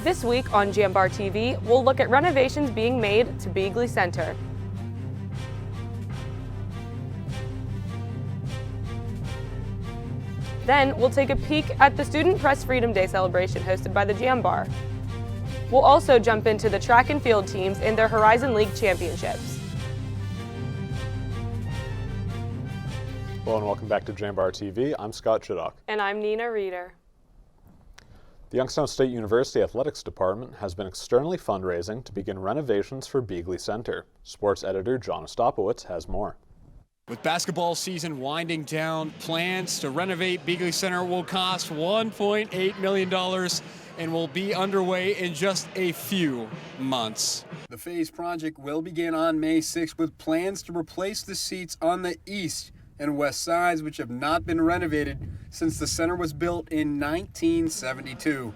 This week on JambarTV, we'll look at renovations being made to Beeghly Center. Then we'll take a peek at the Student Press Freedom Day celebration hosted by the Jambar. We'll also jump into the track and field teams in their Horizon League championships. Hello and welcome back to Jambar TV. I'm Scott Chiddock. And I'm Nina Reeder. The Youngstown State University Athletics Department has been externally fundraising to begin renovations for Beeghly Center. Sports editor John Ostapowicz has more. With basketball season winding down, plans to renovate Beeghly Center will cost $1.8 million and will be underway in just a few months. The phase project will begin on May 6th with plans to replace the seats on the east and west sides, which have not been renovated since the center was built in 1972.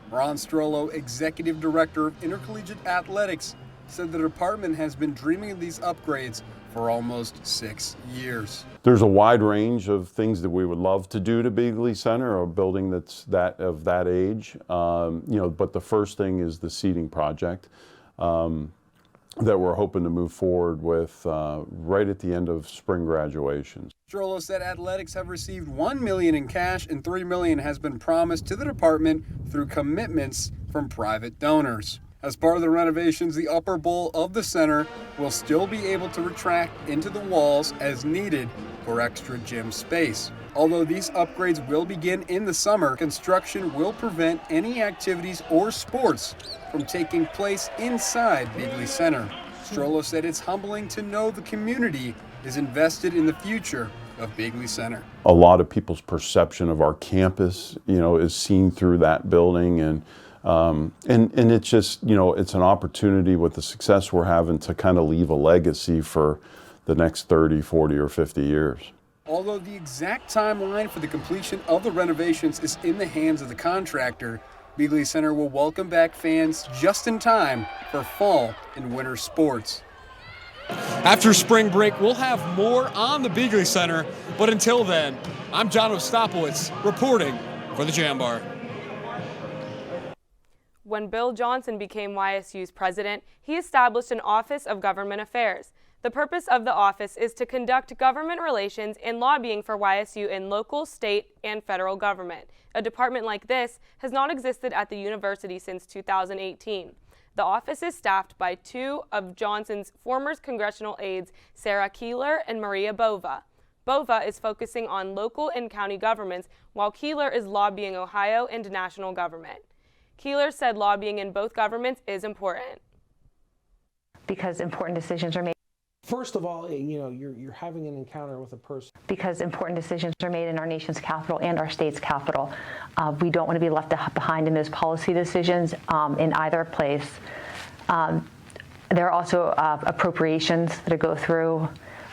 Ron Strollo, Executive Director of Intercollegiate Athletics, said the department has been dreaming of these upgrades for almost 6 years. There's a wide range of things that we would love to do to Beeghly Center, a building that's of that age. But the first thing is the seating project that we're hoping to move forward with right at the end of spring graduations. Strollo said athletics have received $1 million in cash and $3 million has been promised to the department through commitments from private donors. As part of the renovations, the upper bowl of the center will still be able to retract into the walls as needed for extra gym space. Although these upgrades will begin in the summer, construction will prevent any activities or sports from taking place inside Beeghly Center. Strollo said it's humbling to know the community is invested in the future of Beeghly Center. A lot of people's perception of our campus, is seen through that building, and it's just, it's an opportunity with the success we're having to kind of leave a legacy for the next 30, 40, or 50 years. Although the exact timeline for the completion of the renovations is in the hands of the contractor, Beeghly Center will welcome back fans just in time for fall and winter sports. After spring break, we'll have more on the Beeghly Center, but until then, I'm John Ostapowicz reporting for the Jambar. When Bill Johnson became YSU's president, he established an Office of Government Affairs. The purpose of the office is to conduct government relations and lobbying for YSU in local, state, and federal government. A department like this has not existed at the university since 2018. The office is staffed by two of Johnson's former congressional aides, Sarah Keeler and Maria Bova. Bova is focusing on local and county governments, while Keeler is lobbying Ohio and national government. Keeler said lobbying in both governments is important. Because important decisions are made. First of all, you're having an encounter with a person. Because important decisions are made in our nation's capital and our state's capital. We don't want to be left behind in those policy decisions in either place. There are also appropriations that go through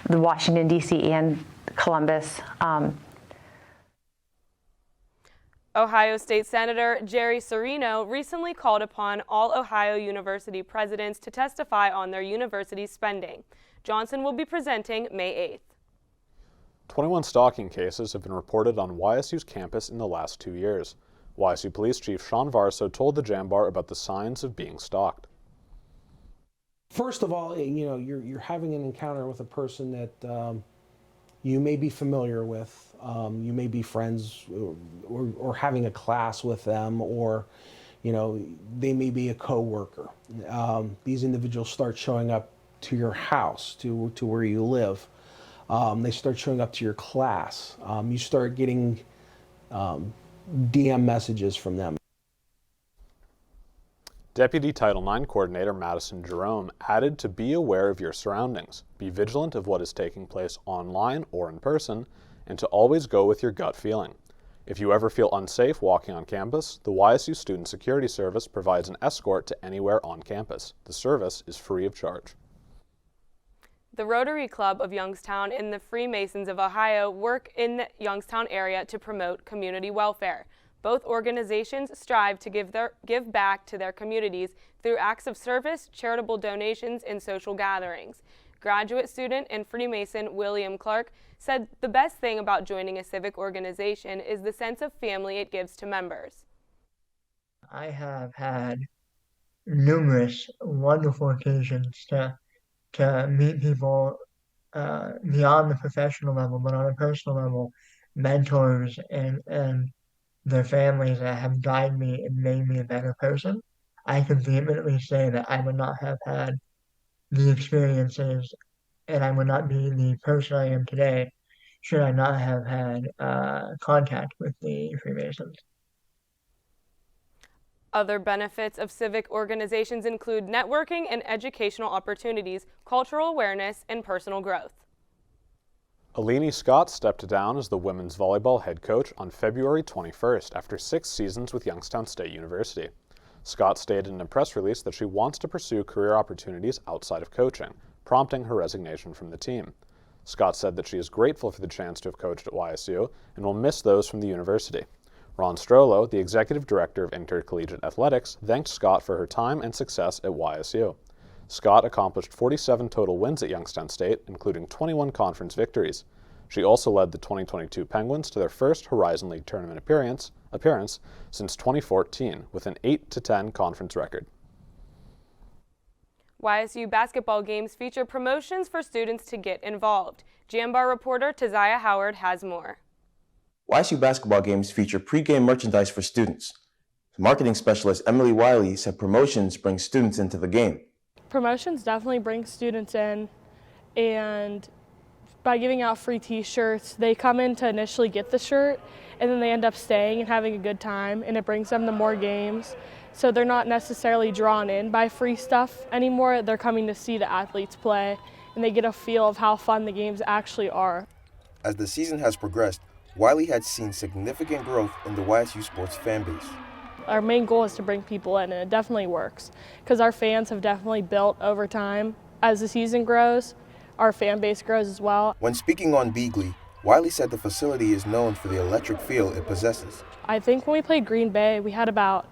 the Washington, D.C. and Columbus. Ohio State Senator Jerry Serino recently called upon all Ohio University presidents to testify on their university spending. Johnson will be presenting May 8th. 21 stalking cases have been reported on YSU's campus in the last 2 years. YSU Police Chief Sean Varso told the Jambar about the signs of being stalked. First of all, you're having an encounter with a person that you may be familiar with, you may be friends or having a class with them, or they may be a co-worker. These individuals start showing up to your house, to where you live. They start showing up to your class. You start getting DM messages from them. Deputy Title IX Coordinator Madison Jerome added to be aware of your surroundings, be vigilant of what is taking place online or in person, and to always go with your gut feeling. If you ever feel unsafe walking on campus, the YSU Student Security Service provides an escort to anywhere on campus. The service is free of charge. The Rotary Club of Youngstown and the Freemasons of Ohio work in the Youngstown area to promote community welfare. Both organizations strive to give back to their communities through acts of service, charitable donations, and social gatherings. Graduate student and Freemason William Clark said the best thing about joining a civic organization is the sense of family it gives to members. I have had numerous wonderful occasions to meet people beyond the professional level, but on a personal level, mentors and their families that have guided me and made me a better person. I can vehemently say that I would not have had the experiences and I would not be the person I am today should I not have had contact with the Freemasons. Other benefits of civic organizations include networking and educational opportunities, cultural awareness, and personal growth. Alini Scott stepped down as the women's volleyball head coach on February 21st after 6 seasons with Youngstown State University. Scott stated in a press release that she wants to pursue career opportunities outside of coaching, prompting her resignation from the team. Scott said that she is grateful for the chance to have coached at YSU and will miss those from the university. Ron Strollo, the executive director of intercollegiate athletics, thanked Scott for her time and success at YSU. Scott accomplished 47 total wins at Youngstown State, including 21 conference victories. She also led the 2022 Penguins to their first Horizon League tournament appearance since 2014 with an 8-10 conference record. YSU basketball games feature promotions for students to get involved. Jambar reporter Taziah Howard has more. YSU basketball games feature pre-game merchandise for students. Marketing specialist Emily Wiley said promotions bring students into the game. Promotions definitely bring students in, and by giving out free t-shirts, they come in to initially get the shirt, and then they end up staying and having a good time, and it brings them to more games. So they're not necessarily drawn in by free stuff anymore. They're coming to see the athletes play, and they get a feel of how fun the games actually are. As the season has progressed, Wiley had seen significant growth in the YSU sports fan base. Our main goal is to bring people in, and it definitely works because our fans have definitely built over time. As the season grows, our fan base grows as well. When speaking on Beeghly, Wiley said the facility is known for the electric feel it possesses. I think when we played Green Bay, we had about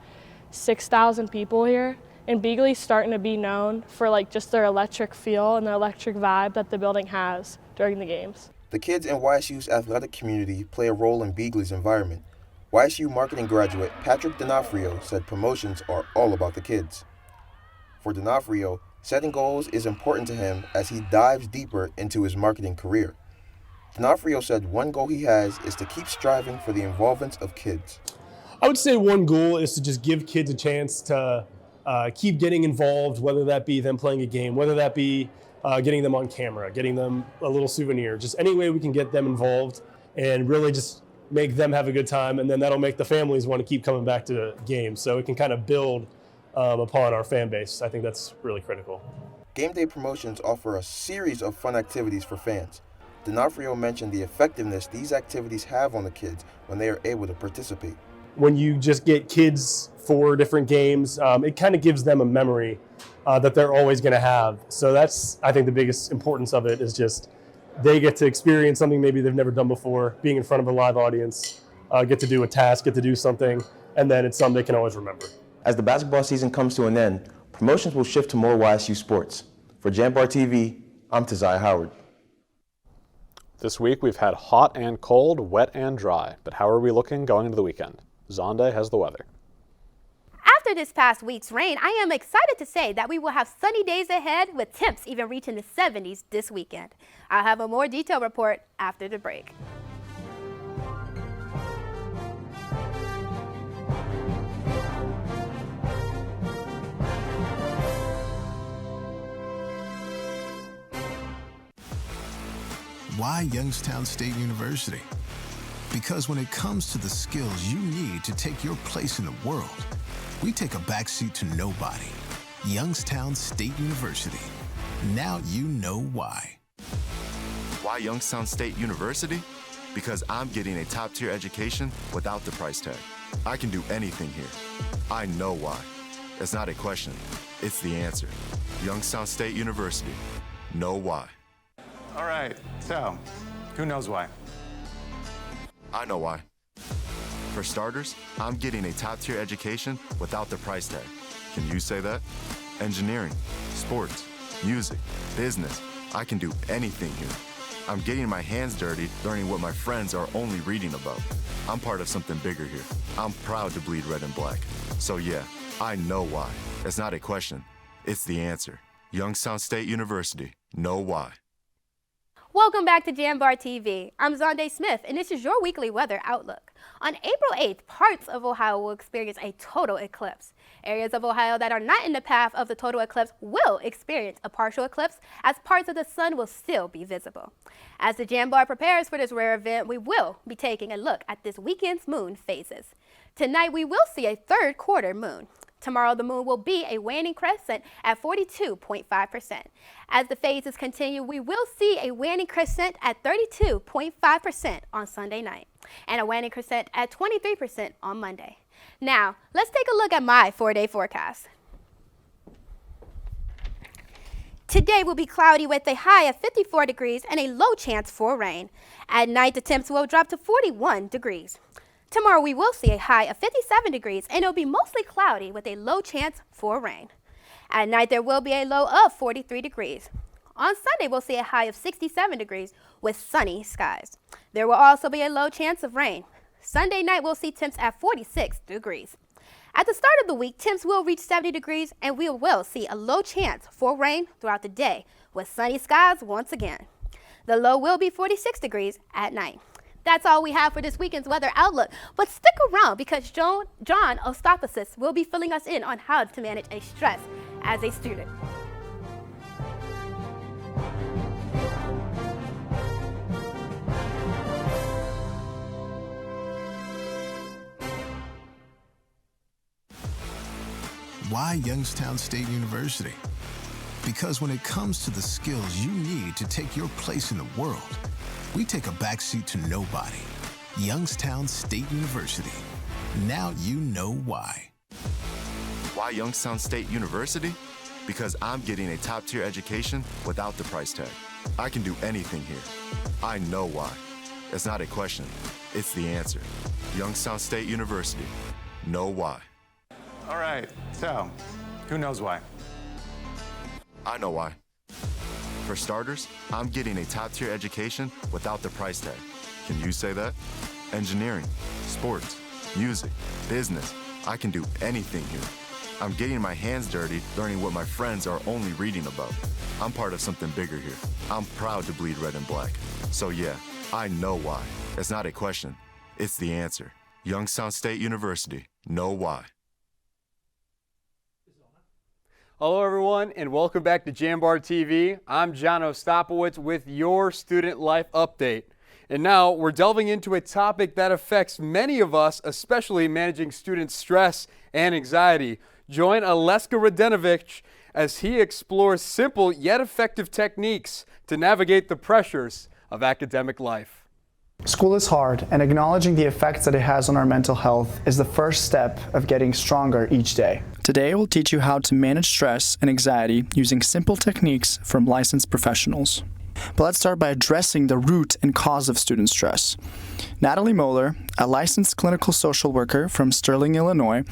6,000 people here, and Beeghly's starting to be known for just their electric feel and the electric vibe that the building has during the games. The kids in YSU's athletic community play a role in Beeghly's environment. YSU marketing graduate Patrick D'Onofrio said promotions are all about the kids. For D'Onofrio, setting goals is important to him as he dives deeper into his marketing career. D'Onofrio said one goal he has is to keep striving for the involvement of kids. I would say one goal is to just give kids a chance to keep getting involved, whether that be them playing a game, whether that be getting them on camera, getting them a little souvenir, just any way we can get them involved and really just make them have a good time, and then that'll make the families want to keep coming back to games, so it can kind of build upon our fan base. I think that's really critical. Game day promotions offer a series of fun activities for fans. D'Onofrio mentioned the effectiveness these activities have on the kids when they are able to participate. When you just get kids for different games, it kind of gives them a memory that they're always going to have. So that's, I think, the biggest importance of it is just they get to experience something maybe they've never done before, being in front of a live audience, get to do a task, get to do something, and then it's something they can always remember. As the basketball season comes to an end, promotions will shift to more YSU sports. For JambarTV, I'm Taziah Howard. This week we've had hot and cold, wet and dry, but how are we looking going into the weekend? Zonde has the weather. After this past week's rain, I am excited to say that we will have sunny days ahead with temps even reaching the 70s this weekend. I'll have a more detailed report after the break. Why Youngstown State University? Because when it comes to the skills you need to take your place in the world, we take a backseat to nobody. Youngstown State University. Now you know why. Why Youngstown State University? Because I'm getting a top-tier education without the price tag. I can do anything here. I know why. It's not a question, it's the answer. Youngstown State University. Know why. All right, so who knows why? I know why. For starters, I'm getting a top-tier education without the price tag. Can you say that? Engineering, sports, music, business. I can do anything here. I'm getting my hands dirty learning what my friends are only reading about. I'm part of something bigger here. I'm proud to bleed red and black. So yeah, I know why. It's not a question, it's the answer. Youngstown State University, know why. Welcome back to Jambar TV. I'm Zonde Smith, and this is your weekly weather outlook. On April 8th, parts of Ohio will experience a total eclipse. Areas of Ohio that are not in the path of the total eclipse will experience a partial eclipse, as parts of the sun will still be visible. As the Jambar prepares for this rare event, we will be taking a look at this weekend's moon phases. Tonight, we will see a third quarter moon. Tomorrow, the moon will be a waning crescent at 42.5%. As the phases continue, we will see a waning crescent at 32.5% on Sunday night and a waning crescent at 23% on Monday. Now, let's take a look at my 4-day forecast. Today will be cloudy with a high of 54 degrees and a low chance for rain. At night, the temps will drop to 41 degrees. Tomorrow we will see a high of 57 degrees and it will be mostly cloudy with a low chance for rain. At night there will be a low of 43 degrees. On Sunday we'll see a high of 67 degrees with sunny skies. There will also be a low chance of rain. Sunday night we'll see temps at 46 degrees. At the start of the week, temps will reach 70 degrees and we will see a low chance for rain throughout the day with sunny skies once again. The low will be 46 degrees at night. That's all we have for this weekend's weather outlook, but stick around because John Ostapoulos will be filling us in on how to manage a stress as a student. Why Youngstown State University? Because when it comes to the skills you need to take your place in the world, we take a backseat to nobody. Youngstown State University. Now you know why. Why Youngstown State University? Because I'm getting a top-tier education without the price tag. I can do anything here. I know why. It's not a question, it's the answer. Youngstown State University. Know why. All right, so who knows why? I know why. For starters, I'm getting a top-tier education without the price tag. Can you say that? Engineering, sports, music, business. I can do anything here. I'm getting my hands dirty learning what my friends are only reading about. I'm part of something bigger here. I'm proud to bleed red and black. So yeah, I know why. It's not a question, it's the answer. Youngstown State University. Know why. Hello everyone and welcome back to Jambar TV. I'm John Ostapoulos with your Student Life Update. And now we're delving into a topic that affects many of us, especially managing student stress and anxiety. Join Aleska Radenovich as he explores simple yet effective techniques to navigate the pressures of academic life. School is hard, and acknowledging the effects that it has on our mental health is the first step of getting stronger each day. Today, we'll teach you how to manage stress and anxiety using simple techniques from licensed professionals. But let's start by addressing the root and cause of student stress. Natalie Moeller, a licensed clinical social worker from Sterling, Illinois,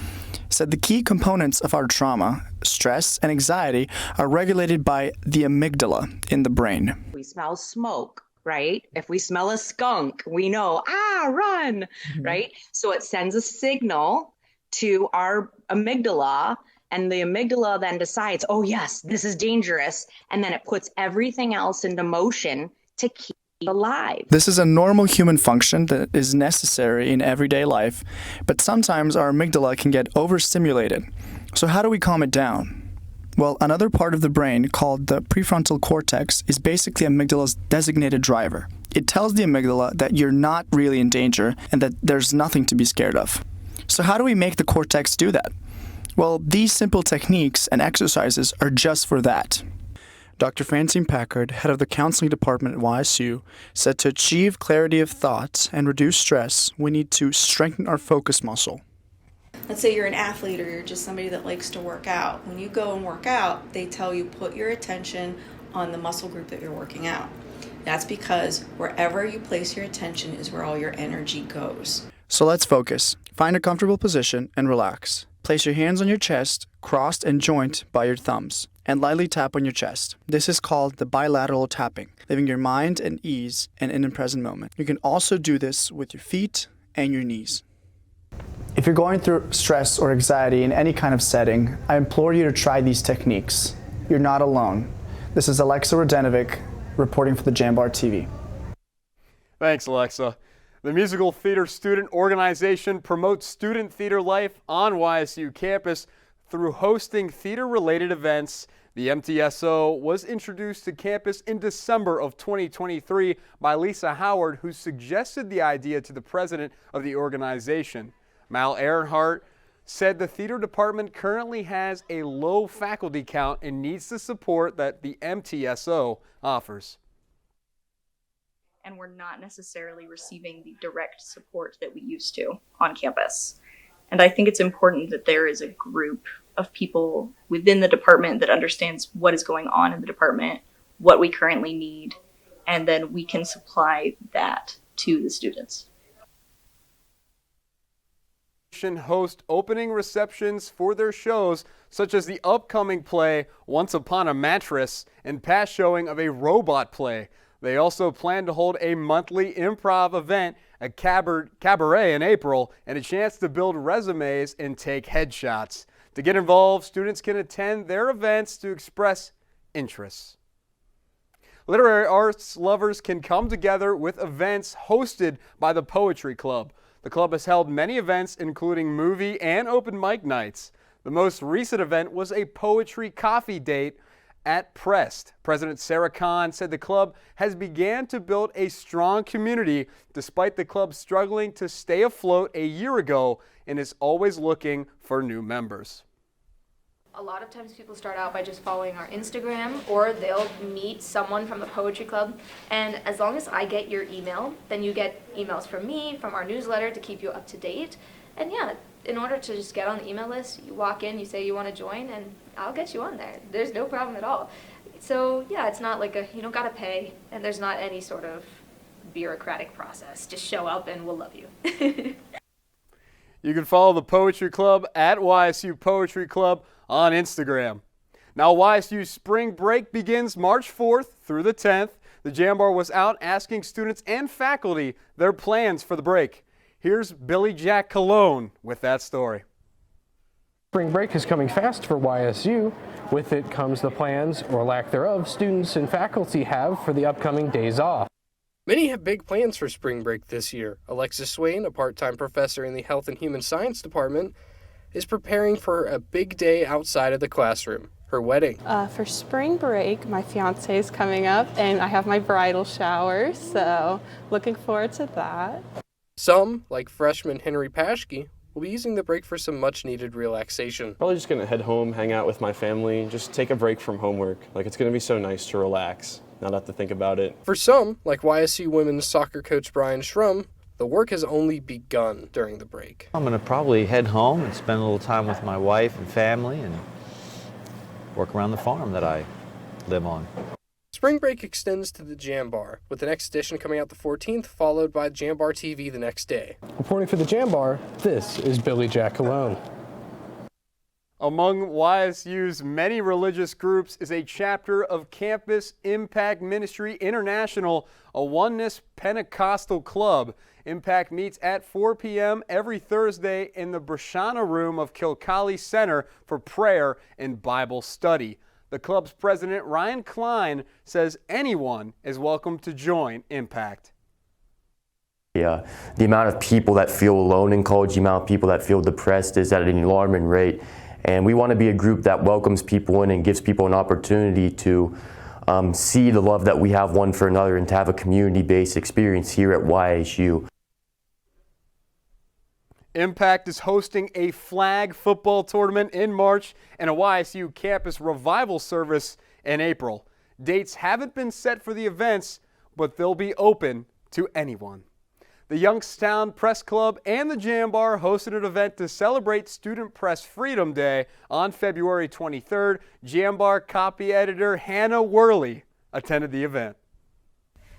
said the key components of our trauma, stress and anxiety, are regulated by the amygdala in the brain. We smell smoke, right? If we smell a skunk, we know, run, right? So it sends a signal to our amygdala, and the amygdala then decides, oh yes, this is dangerous, and then it puts everything else into motion to keep alive. This is a normal human function that is necessary in everyday life, but sometimes our amygdala can get overstimulated. So how do we calm it down? Well, another part of the brain called the prefrontal cortex is basically amygdala's designated driver. It tells the amygdala that you're not really in danger and that there's nothing to be scared of. So how do we make the cortex do that? Well, these simple techniques and exercises are just for that. Dr. Francine Packard, head of the counseling department at YSU, said to achieve clarity of thought and reduce stress, we need to strengthen our focus muscle. Let's say you're an athlete or you're just somebody that likes to work out. When you go and work out, they tell you put your attention on the muscle group that you're working out. That's because wherever you place your attention is where all your energy goes. So let's focus. Find a comfortable position and relax. Place your hands on your chest, crossed and joined by your thumbs, and lightly tap on your chest. This is called the bilateral tapping, leaving your mind at ease and in the present moment. You can also do this with your feet and your knees. If you're going through stress or anxiety in any kind of setting, I implore you to try these techniques. You're not alone. This is Alexa Radenovic reporting for the Jambar TV. Thanks, Alexa. The Musical Theater Student Organization promotes student theater life on YSU campus through hosting theater-related events. The MTSO was introduced to campus in December of 2023 by Lisa Howard, who suggested the idea to the president of the organization. Mal Earnhardt said the theater department currently has a low faculty count and needs the support that the MTSO offers. And we're not necessarily receiving the direct support that we used to on campus. And I think it's important that there is a group of people within the department that understands what is going on in the department, what we currently need, and then we can supply that to the students. Host opening receptions for their shows, such as the upcoming play Once Upon a Mattress and past showing of a robot play. They also plan to hold a monthly improv event, a cabaret in April, and a chance to build resumes and take headshots. To get involved, students can attend their events to express interests. Literary arts lovers can come together with events hosted by the Poetry Club. The club has held many events, including movie and open mic nights. The most recent event was a poetry coffee date at Prest. President Sarah Kahn said the club has began to build a strong community despite the club struggling to stay afloat a year ago and is always looking for new members. A lot of times people start out by just following our Instagram, or they'll meet someone from the poetry club, and as long as I get your email, then you get emails from me, from our newsletter to keep you up to date. And yeah, in order to just get on the email list, you walk in, you say you want to join, and I'll get you on there. There's no problem at all. So yeah, it's not like you don't gotta pay, and there's not any sort of bureaucratic process. Just show up and we'll love you. You can follow the Poetry Club at YSU Poetry Club on Instagram. Now YSU spring break begins March 4th through the 10th. The Jambar was out asking students and faculty their plans for the break. Here's Billy Jack Cologne with that story. Spring break is coming fast for YSU. With it comes the plans, or lack thereof, students and faculty have for the upcoming days off. Many have big plans for spring break this year. Alexis Swain, a part-time professor in the Health and Human Science Department, is preparing for a big day outside of the classroom, her wedding. For spring break, my fiance is coming up and I have my bridal shower, so looking forward to that. Some, like freshman Henry Paschke, will be using the break for some much-needed relaxation. Probably just gonna head home, hang out with my family, just take a break from homework. Like, it's gonna be so nice to relax, not have to think about it. For some, like YSU women's soccer coach Brian Schrum, the work has only begun during the break. I'm gonna probably head home and spend a little time with my wife and family and work around the farm that I live on. Spring break extends to the Jambar, with the next edition coming out the 14th, followed by JambarTV the next day. Reporting for the Jambar, this is Billy Jack Cologne. Among YSU's many religious groups is a chapter of Campus Impact Ministry International, a oneness Pentecostal club. Impact meets at 4 p.m. every Thursday in the Brashana room of Beeghly Center for prayer and Bible study. The club's president, Ryan Klein, says anyone is welcome to join Impact. The amount of people that feel alone in college, the amount of people that feel depressed is at an alarming rate. And we want to be a group that welcomes people in and gives people an opportunity to see the love that we have one for another and to have a community-based experience here at YSU. Impact is hosting a flag football tournament in March and a YSU campus revival service in April. Dates haven't been set for the events, but they'll be open to anyone. The Youngstown Press Club and the Jambar hosted an event to celebrate Student Press Freedom Day on February 23rd. Jambar copy editor Hannah Worley attended the event.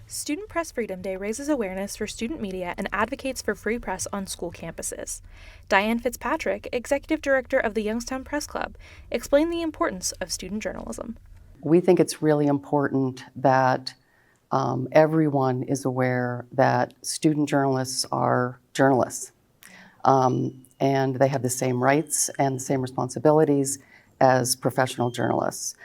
Student Press Freedom Day raises awareness for student media and advocates for free press on school campuses. Diane Fitzpatrick, Executive Director of the Youngstown Press Club, explained the importance of student journalism. We think it's really important that everyone is aware that student journalists are journalists, and they have the same rights and the same responsibilities as professional journalists.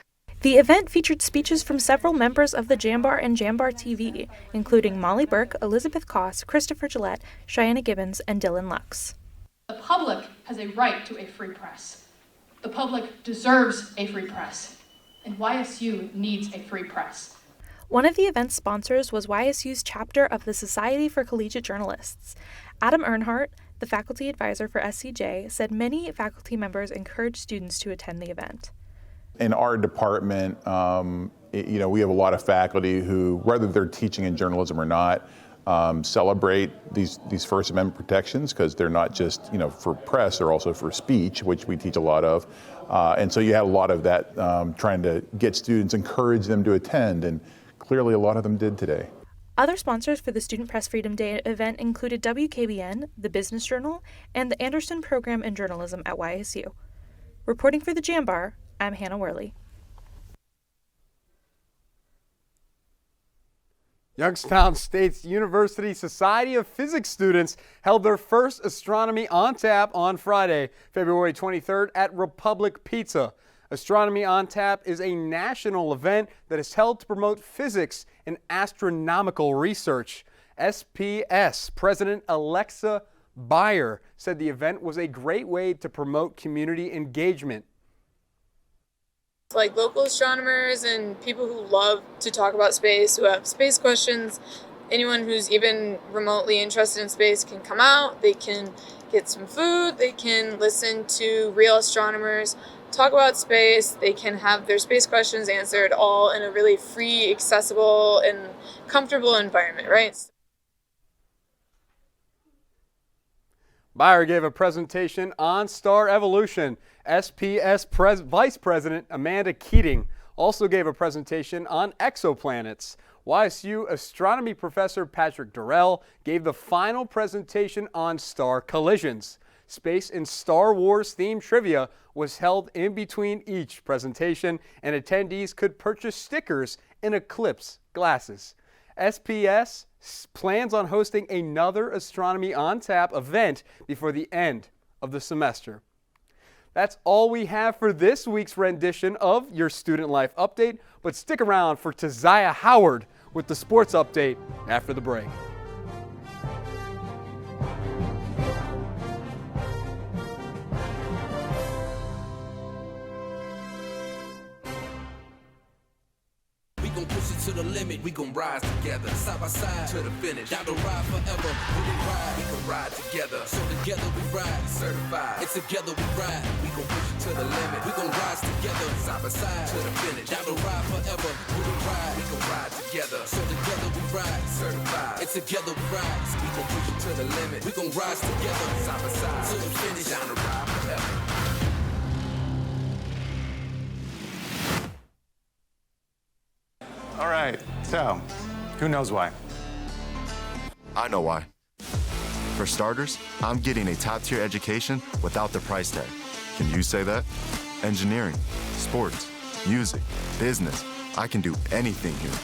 The event featured speeches from several members of the Jambar and JambarTV, including Molly Burke, Elizabeth Koss, Christopher Gillette, Cheyenne Gibbons, and Dylan Lux. The public has a right to a free press. The public deserves a free press, and YSU needs a free press. One of the event's sponsors was YSU's chapter of the Society for Collegiate Journalists. Adam Earnhardt, the faculty advisor for SCJ, said many faculty members encourage students to attend the event. In our department, we have a lot of faculty who, whether they're teaching in journalism or not, celebrate these First Amendment protections because they're not just for press, they're also for speech, which we teach a lot of. And so you had a lot of that trying to get students, encourage them to attend, and clearly a lot of them did today. Other sponsors for the Student Press Freedom Day event included WKBN, the Business Journal, and the Anderson Program in Journalism at YSU. Reporting for the Jambar, I'm Hannah Worley. Youngstown State's University Society of Physics students held their first Astronomy on Tap on Friday, February 23rd at Republic Pizza. Astronomy on Tap is a national event that is held to promote physics and astronomical research. SPS President Alexa Beyer said the event was a great way to promote community engagement. Like local astronomers and people who love to talk about space, who have space questions, anyone who's even remotely interested in space can come out, they can get some food, they can listen to real astronomers talk about space, they can have their space questions answered all in a really free, accessible, and comfortable environment, right? Beyer gave a presentation on star evolution. SPS Vice President Amanda Keating also gave a presentation on exoplanets. YSU astronomy professor Patrick Durrell gave the final presentation on star collisions. Space and Star Wars themed trivia was held in between each presentation, and attendees could purchase stickers and eclipse glasses. SPS plans on hosting another Astronomy on Tap event before the end of the semester. That's all we have for this week's rendition of your Student Life Update, but stick around for Taziah Howard with the sports update after the break. To the limit, we gon' rise together, side by side to the finish. Down the ride forever, we can ride, we can ride together. So together we ride, certified. It's together we ride, we gon' push it to the limit. We gon' rise together, side by side to the finish. Down the ride forever, we can ride together. So together we ride, certified. It's together we ride, we gon' push it to the limit. We gon' rise together, side by side to the finish. Down the ride forever. All right, so who knows why? I know why. For starters, I'm getting a top-tier education without the price tag. Can you say that? Engineering, sports, music, business. I can do anything here.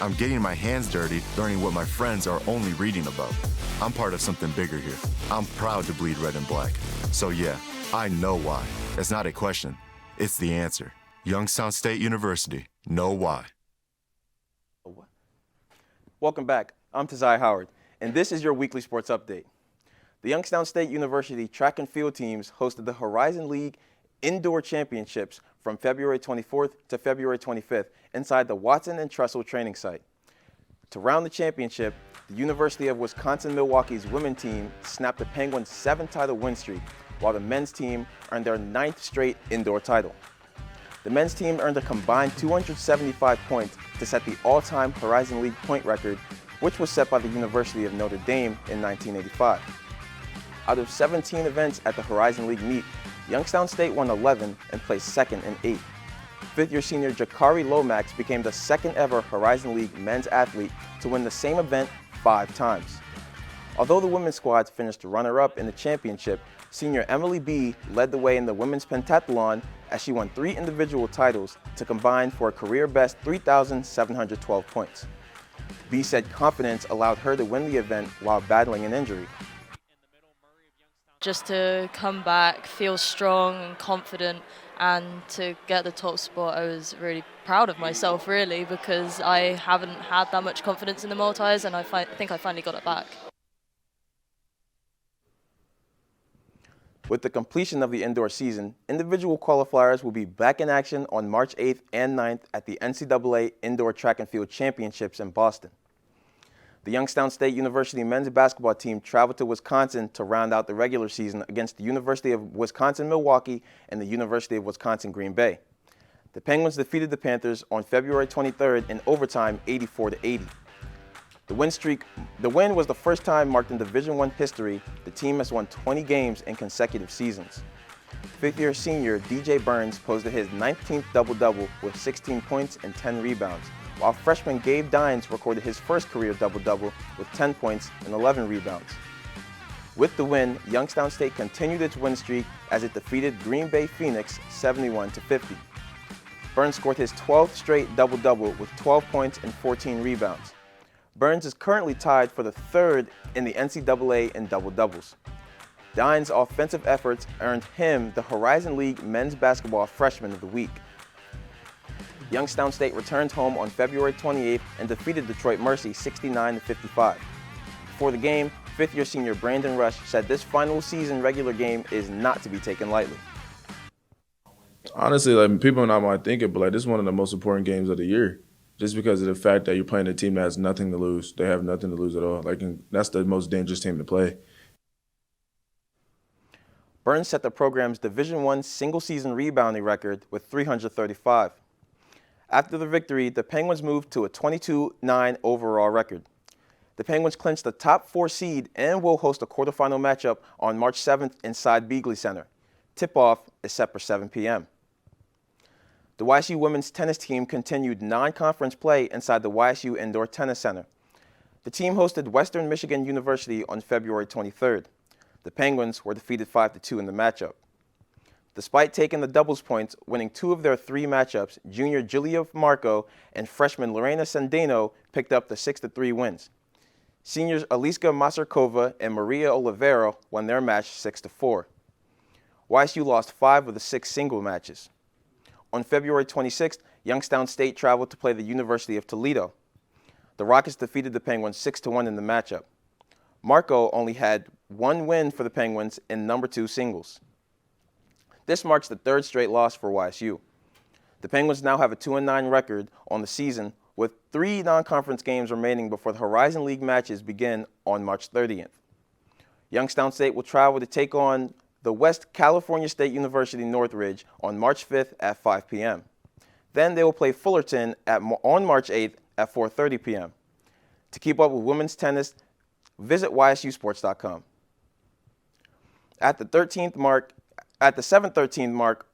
I'm getting my hands dirty, learning what my friends are only reading about. I'm part of something bigger here. I'm proud to bleed red and black. So yeah, I know why. It's not a question. It's the answer. Youngstown State University. Know why. Welcome back. I'm Taziah Howard, and this is your weekly sports update. The Youngstown State University track and field teams hosted the Horizon League Indoor Championships from February 24th to February 25th inside the Watson and Trestle training site. To round the championship, the University of Wisconsin-Milwaukee's women's team snapped the Penguins' 7-title win streak, while the men's team earned their 9th straight indoor title. The men's team earned a combined 275 points to set the all-time Horizon League point record, which was set by the University of Notre Dame in 1985. Out of 17 events at the Horizon League meet, Youngstown State won 11 and placed second in 8. fifth-year senior Jakari Lomax became the second ever Horizon League men's athlete to win the same event 5 times. Although the women's squads finished runner-up in the championship, senior Emily B led the way in the women's pentathlon as she won 3 individual titles to combine for a career-best 3,712 points. B said confidence allowed her to win the event while battling an injury. Just to come back, feel strong and confident, and to get the top spot, I was really proud of myself, really, because I haven't had that much confidence in the multis, and I think I finally got it back. With the completion of the indoor season, individual qualifiers will be back in action on March 8th and 9th at the NCAA Indoor Track and Field Championships in Boston. The Youngstown State University men's basketball team traveled to Wisconsin to round out the regular season against the University of Wisconsin-Milwaukee and the University of Wisconsin-Green Bay. The Penguins defeated the Panthers on February 23rd in overtime 84-80. The win was the first time marked in Division I history. The team has won 20 games in consecutive seasons. Fifth-year senior DJ Burns posted his 19th double-double with 16 points and 10 rebounds, while freshman Gabe Dines recorded his first career double-double with 10 points and 11 rebounds. With the win, Youngstown State continued its win streak as it defeated Green Bay Phoenix 71-50. Burns scored his 12th straight double-double with 12 points and 14 rebounds. Burns is currently tied for the 3rd in the NCAA in double-doubles. Dines' offensive efforts earned him the Horizon League Men's Basketball Freshman of the Week. Youngstown State returned home on February 28th and defeated Detroit Mercy 69-55. Before the game, fifth-year senior Brandon Rush said this final season regular game is not to be taken lightly. Honestly, people might think it, but this is one of the most important games of the year, just because of the fact that you're playing a team that has nothing to lose. They have nothing to lose at all. And that's the most dangerous team to play. Burns set the program's Division I single-season rebounding record with 335. After the victory, the Penguins moved to a 22-9 overall record. The Penguins clinched the top 4 seed and will host a quarterfinal matchup on March 7th inside Beeghly Center. Tip-off is set for 7 p.m. The YSU women's tennis team continued non-conference play inside the YSU Indoor Tennis Center. The team hosted Western Michigan University on February 23rd. The Penguins were defeated 5-2 in the matchup. Despite taking the doubles points, winning 2 of their 3 matchups, junior Julia Marco and freshman Lorena Sandeno picked up the 6-3 wins. Seniors Aliska Masarkova and Maria Oliveira won their match 6-4. YSU lost 5 of the 6 single matches. On February 26th, Youngstown State traveled to play the University of Toledo. The Rockets defeated the Penguins 6-1 in the matchup. Marco only had 1 win for the Penguins in number 2 singles. This marks the 3rd straight loss for YSU. The Penguins now have a 2-9 record on the season, with 3 non-conference games remaining before the Horizon League matches begin on March 30th. Youngstown State will travel to take on the West California State University Northridge on March 5th at 5 p.m. Then they will play Fullerton on March 8th at 4:30 p.m. To keep up with women's tennis, visit ysusports.com. At the 7:13 mark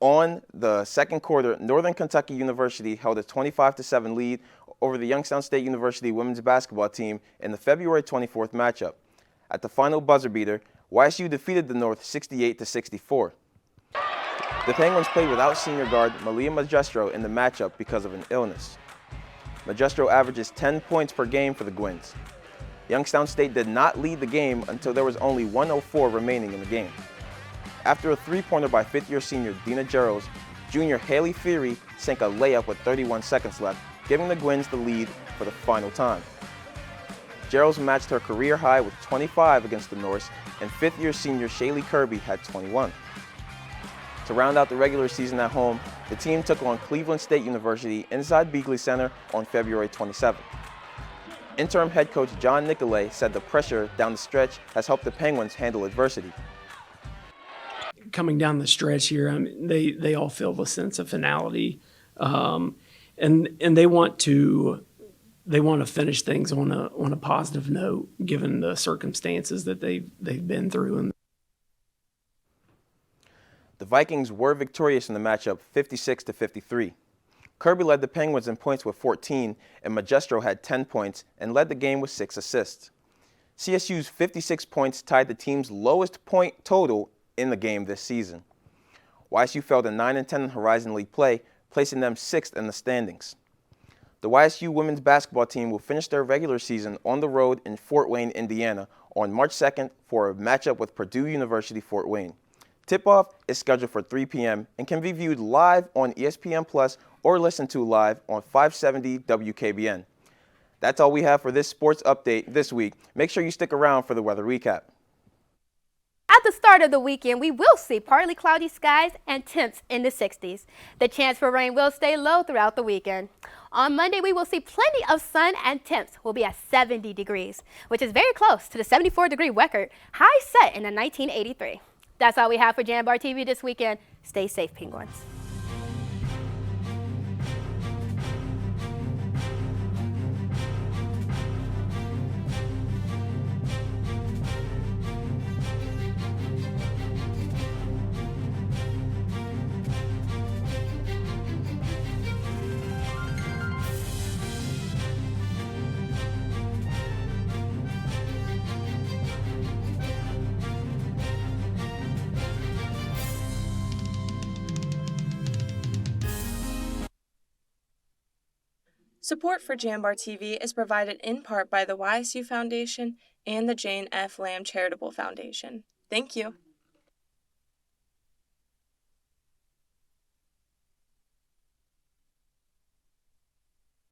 on the second quarter, Northern Kentucky University held a 25-7 lead over the Youngstown State University women's basketball team in the February 24th matchup. At the final buzzer beater, YSU defeated the North 68-64. The Penguins played without senior guard Malia Magistro in the matchup because of an illness. Magistro averages 10 points per game for the Gwins. Youngstown State did not lead the game until there was only 1:04 remaining in the game. After a 3-pointer by 5th-year senior Dina Gerals, junior Haley Feary sank a layup with 31 seconds left, giving the Gwins the lead for the final time. Gerals matched her career high with 25 against the Norse, and 5th-year senior Shaylee Kirby had 21. To round out the regular season at home, the team took on Cleveland State University inside Beeghly Center on February 27th. Interim head coach John Nicolay said the pressure down the stretch has helped the Penguins handle adversity. Coming down the stretch here, they all feel the sense of finality, and they want to finish things on a positive note, given the circumstances that they've been through. The Vikings were victorious in the matchup 56-53. Kirby led the Penguins in points with 14, and Magistro had 10 points and led the game with 6 assists. CSU's 56 points tied the team's lowest point total in the game this season. YSU fell to 9-10 in Horizon League play, placing them 6th in the standings. The YSU women's basketball team will finish their regular season on the road in Fort Wayne, Indiana on March 2nd for a matchup with Purdue University Fort Wayne. Tip-off is scheduled for 3 p.m. and can be viewed live on ESPN Plus or listened to live on 570 WKBN. That's all we have for this sports update this week. Make sure you stick around for the weather recap. At the start of the weekend, we will see partly cloudy skies and temps in the 60s. The chance for rain will stay low throughout the weekend. On Monday, we will see plenty of sun and temps will be at 70 degrees, which is very close to the 74-degree record high set in 1983. That's all we have for Jambar TV this weekend. Stay safe, Penguins. Support for Jambar TV is provided in part by the YSU Foundation and the Jane F. Lamb Charitable Foundation. Thank you.